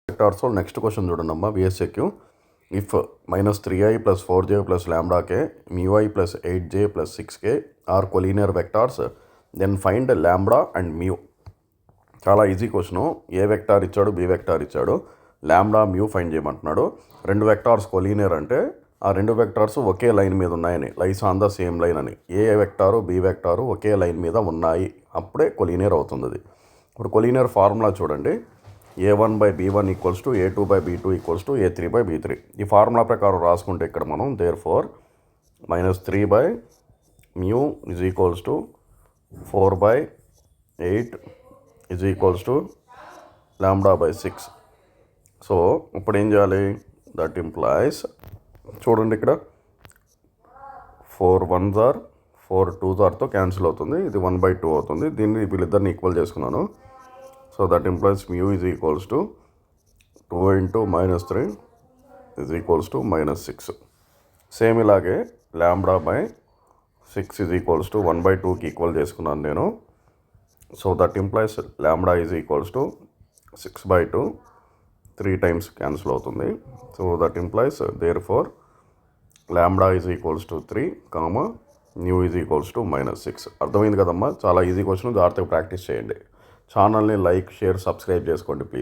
Vectors next question చూడండి VSQ. If -3i + 4j + λk μi + 8j + 6k are collinear vectors then find lambda and mu. చాలా easy question. A vector ఇచ్చాడు, B vector ఇచ్చాడు, lambda mu find చేయమంటున్నాడు. రెండు vectors collinear అంటే ఆ రెండు vectors ఒకే line మీద ఉన్నాయని, lies on the same line అని. ఏ వెక్టారు బి వెక్టారు ఒకే లైన్ మీద ఉన్నాయి, అప్పుడే కొలీనియర్ అవుతుంది అది. ఇప్పుడు కొలీనియర్ ఫార్ములా చూడండి. a1/b1 = a2/b2 = a3/b3. ఈ ఫార్ములా ప్రకారం రాసుకుంటే ఇక్కడ మనం therefore -3/μ = 4/8 = λ/6. సో ఇప్పుడు ఏం చేయాలి? దట్ ఇంప్లాయిస్ చూడండి ఇక్కడ 4 1s are 4 2s are cancel అవుతుంది. ఇది 1/2 అవుతుంది. దీన్ని వీళ్ళిద్దరిని ఈక్వల్ చేసుకున్నాను. So that implies μ = 2 × -3 = -6. సేమ్ ఇలాగే λ/6 = 1/2కి ఈక్వల్ చేసుకున్నాను నేను. So that implies λ = 6/2, 3 times cancel అవుతుంది. So that implies therefore λ = 3, μ = -6. అర్థమైంది కదమ్మా? చాలా ఈజీ క్వశ్చన్. జాగ్రత్తగా ప్రాక్టీస్ చేయండి. ఛానల్ని లైక్, షేర్, సబ్స్క్రైబ్ చేసుకోండి ప్లీజ్.